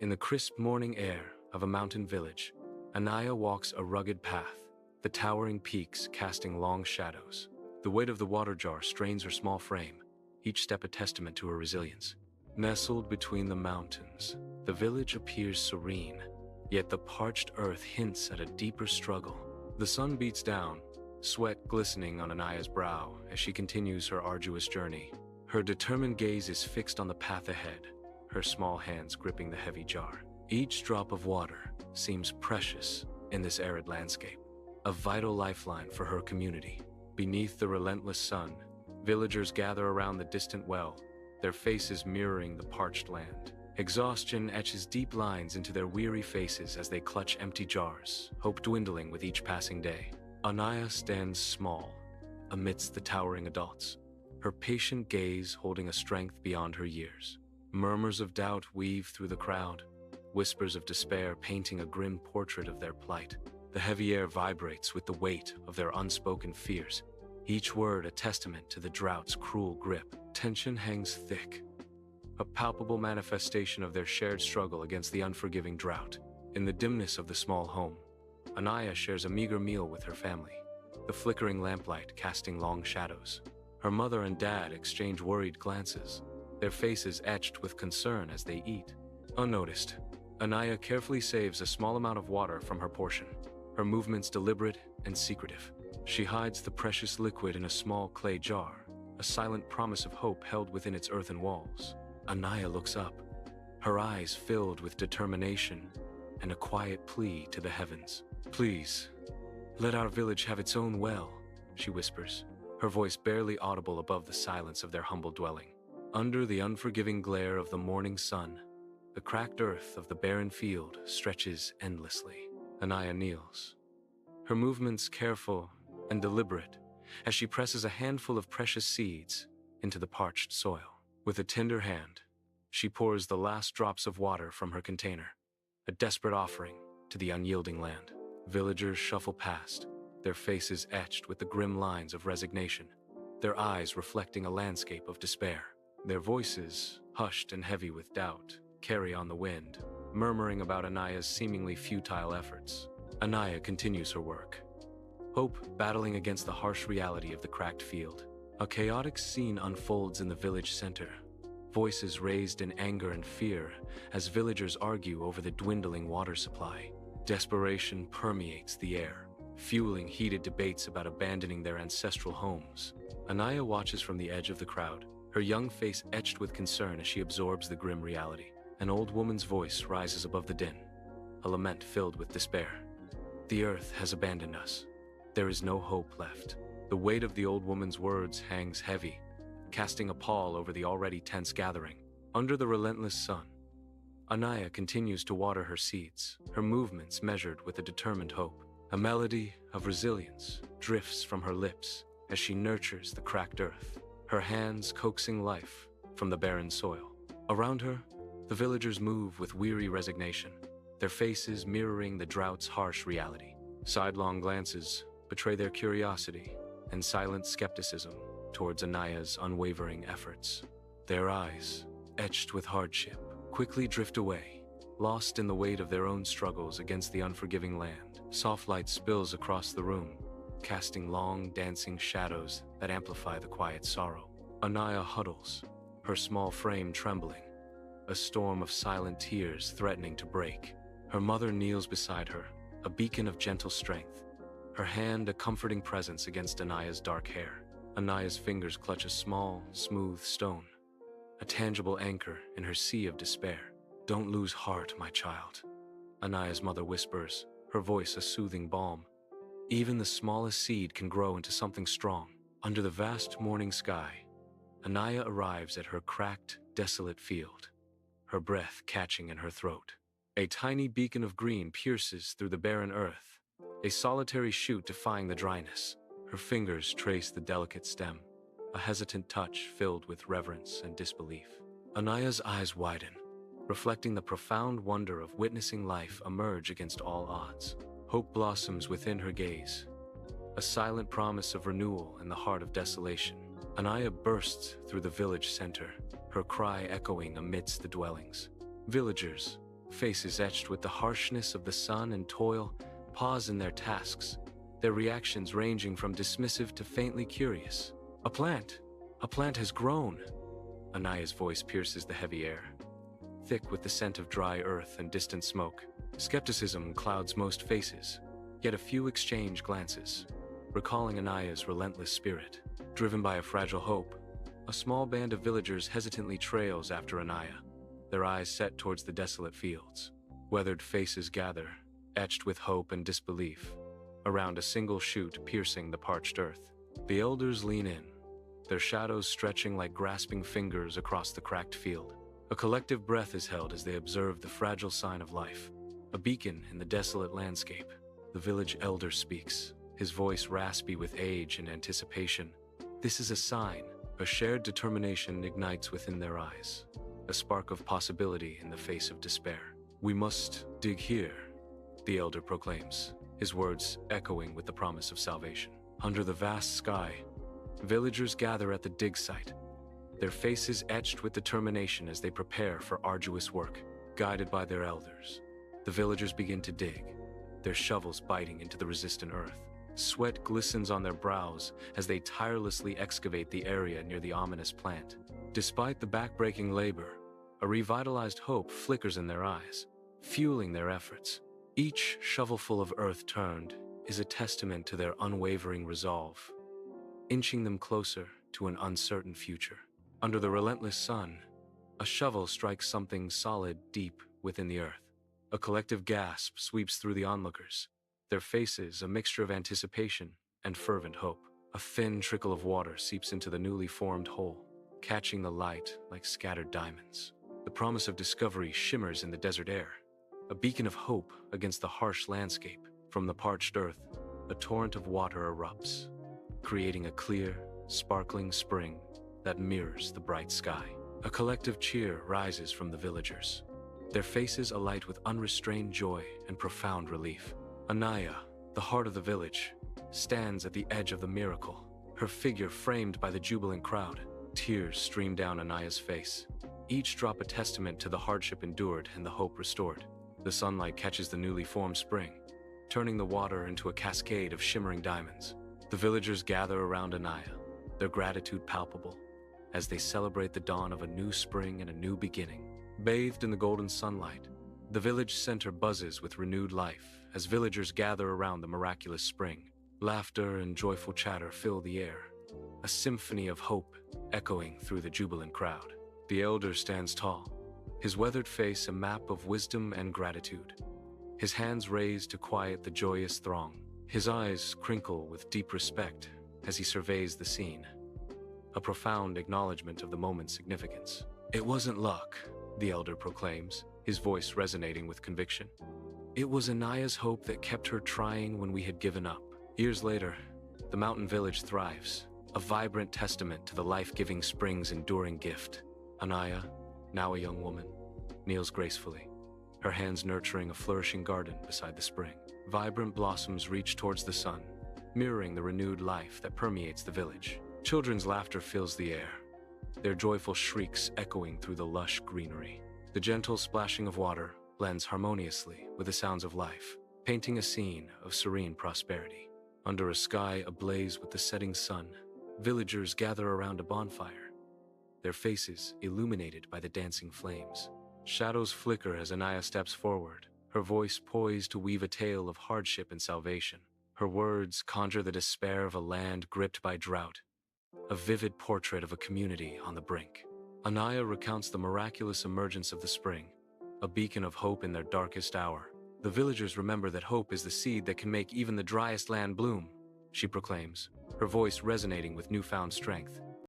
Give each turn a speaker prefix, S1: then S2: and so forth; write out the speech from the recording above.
S1: In the crisp morning air of a mountain village, Anaya walks a rugged path, the towering peaks casting long shadows. The weight of the water jar strains her small frame, each step a testament to her resilience. Nestled between the mountains, the village appears serene, yet the parched earth hints at a deeper struggle. The sun beats down, sweat glistening on Anaya's brow as she continues her arduous journey. Her determined gaze is fixed on the path ahead, her small hands gripping the heavy jar. Each drop of water seems precious in this arid landscape, a vital lifeline for her community. Beneath the relentless sun, villagers gather around the distant well, their faces mirroring the parched land. Exhaustion etches deep lines into their weary faces as they clutch empty jars, hope dwindling with each passing day. Anaya stands small amidst the towering adults, her patient gaze holding a strength beyond her years. Murmurs of doubt weave through the crowd, whispers of despair painting a grim portrait of their plight. The heavy air vibrates with the weight of their unspoken fears, each word a testament to the drought's cruel grip. Tension hangs thick, a palpable manifestation of their shared struggle against the unforgiving drought. In the dimness of the small home, Anaya shares a meager meal with her family, the flickering lamplight casting long shadows. Her mother and dad exchange worried glances, their faces etched with concern as they eat. Unnoticed, Anaya carefully saves a small amount of water from her portion, her movements deliberate and secretive. She hides the precious liquid in a small clay jar, a silent promise of hope held within its earthen walls. Anaya looks up, her eyes filled with determination and a quiet plea to the heavens. "Please, let our village have its own well," she whispers, her voice barely audible above the silence of their humble dwelling. Under the unforgiving glare of the morning sun, the cracked earth of the barren field stretches endlessly. Anaya kneels, her movements careful and deliberate as she presses a handful of precious seeds into the parched soil. With a tender hand, she pours the last drops of water from her container, a desperate offering to the unyielding land. Villagers shuffle past, their faces etched with the grim lines of resignation, their eyes reflecting a landscape of despair. Their voices, hushed and heavy with doubt, carry on the wind, murmuring about Anaya's seemingly futile efforts. Anaya continues her work, hope battling against the harsh reality of the cracked field. A chaotic scene unfolds in the village center, voices raised in anger and fear as villagers argue over the dwindling water supply. Desperation permeates the air, fueling heated debates about abandoning their ancestral homes. Anaya watches from the edge of the crowd, her young face etched with concern as she absorbs the grim reality. An old woman's voice rises above the din, a lament filled with despair. "The earth has abandoned us. There is no hope left." The weight of the old woman's words hangs heavy, casting a pall over the already tense gathering. Under the relentless sun, Anaya continues to water her seeds, her movements measured with a determined hope. A melody of resilience drifts from her lips as she nurtures the cracked earth, her hands coaxing life from the barren soil. Around her, the villagers move with weary resignation, their faces mirroring the drought's harsh reality. Sidelong glances betray their curiosity and silent skepticism towards Anaya's unwavering efforts. Their eyes, etched with hardship, quickly drift away, lost in the weight of their own struggles against the unforgiving land. Soft light spills across the room, casting long, dancing shadows that amplify the quiet sorrow. Anaya huddles, her small frame trembling, a storm of silent tears threatening to break. Her mother kneels beside her, a beacon of gentle strength, her hand a comforting presence against Anaya's dark hair. Anaya's fingers clutch a small, smooth stone, a tangible anchor in her sea of despair. "Don't lose heart, my child," Anaya's mother whispers, her voice a soothing balm. "Even the smallest seed can grow into something strong." Under the vast morning sky, Anaya arrives at her cracked, desolate field, her breath catching in her throat. A tiny beacon of green pierces through the barren earth, a solitary shoot defying the dryness. Her fingers trace the delicate stem, a hesitant touch filled with reverence and disbelief. Anaya's eyes widen, reflecting the profound wonder of witnessing life emerge against all odds. Hope blossoms within her gaze, a silent promise of renewal in the heart of desolation. Anaya bursts through the village center, her cry echoing amidst the dwellings. Villagers, faces etched with the harshness of the sun and toil, pause in their tasks, their reactions ranging from dismissive to faintly curious. A plant has grown. Anaya's voice pierces the heavy air, thick with the scent of dry earth and distant smoke. Skepticism clouds most faces, yet a few exchange glances, recalling Anaya's relentless spirit. Driven by a fragile hope, a small band of villagers hesitantly trails after Anaya, their eyes set towards the desolate fields. Weathered faces gather, etched with hope and disbelief, around a single shoot piercing the parched earth. The elders lean in, their shadows stretching like grasping fingers across the cracked field. A collective breath is held as they observe the fragile sign of life, a beacon in the desolate landscape. The village elder speaks, his voice raspy with age and anticipation. This is a sign. A shared determination ignites within their eyes, a spark of possibility in the face of despair. "We must dig here," the elder proclaims, his words echoing with the promise of salvation. Under the vast sky, villagers gather at the dig site, their faces etched with determination as they prepare for arduous work. Guided by their elders, the villagers begin to dig, their shovels biting into the resistant earth. Sweat glistens on their brows as they tirelessly excavate the area near the ominous plant. Despite the backbreaking labor, a revitalized hope flickers in their eyes, fueling their efforts. Each shovelful of earth turned is a testament to their unwavering resolve, inching them closer to an uncertain future. Under the relentless sun, a shovel strikes something solid deep within the earth. A collective gasp sweeps through the onlookers, their faces a mixture of anticipation and fervent hope. A thin trickle of water seeps into the newly formed hole, catching the light like scattered diamonds. The promise of discovery shimmers in the desert air, a beacon of hope against the harsh landscape. From the parched earth, a torrent of water erupts, creating a clear, sparkling spring that mirrors the bright sky. A collective cheer rises from the villagers, their faces alight with unrestrained joy and profound relief. Anaya, the heart of the village, stands at the edge of the miracle, her figure framed by the jubilant crowd. Tears stream down Anaya's face, each drop a testament to the hardship endured and the hope restored. The sunlight catches the newly formed spring, turning the water into a cascade of shimmering diamonds. The villagers gather around Anaya, their gratitude palpable, as they celebrate the dawn of a new spring and a new beginning. Bathed in the golden sunlight, the village center buzzes with renewed life as villagers gather around the miraculous spring. Laughter and joyful chatter fill the air, a symphony of hope echoing through the jubilant crowd. The elder stands tall, his weathered face a map of wisdom and gratitude, his hands raised to quiet the joyous throng. His eyes crinkle with deep respect as he surveys the scene, a profound acknowledgement of the moment's significance. "It wasn't luck," the elder proclaims, his voice resonating with conviction. "It was Anaya's hope that kept her trying when we had given up." Years later, the mountain village thrives, a vibrant testament to the life-giving spring's enduring gift. Anaya, now a young woman, kneels gracefully, her hands nurturing a flourishing garden beside the spring. Vibrant blossoms reach towards the sun, mirroring the renewed life that permeates the village. Children's laughter fills the air, their joyful shrieks echoing through the lush greenery. The gentle splashing of water blends harmoniously with the sounds of life, painting a scene of serene prosperity. Under a sky ablaze with the setting sun, villagers gather around a bonfire, their faces illuminated by the dancing flames. Shadows flicker as Anaya steps forward, her voice poised to weave a tale of hardship and salvation. Her words conjure the despair of a land gripped by drought, a vivid portrait of a community on the brink. Anaya recounts the miraculous emergence of the spring, a beacon of hope in their darkest hour. The villagers remember that hope is the seed that can make even the driest land bloom, she proclaims, her voice resonating with newfound strength.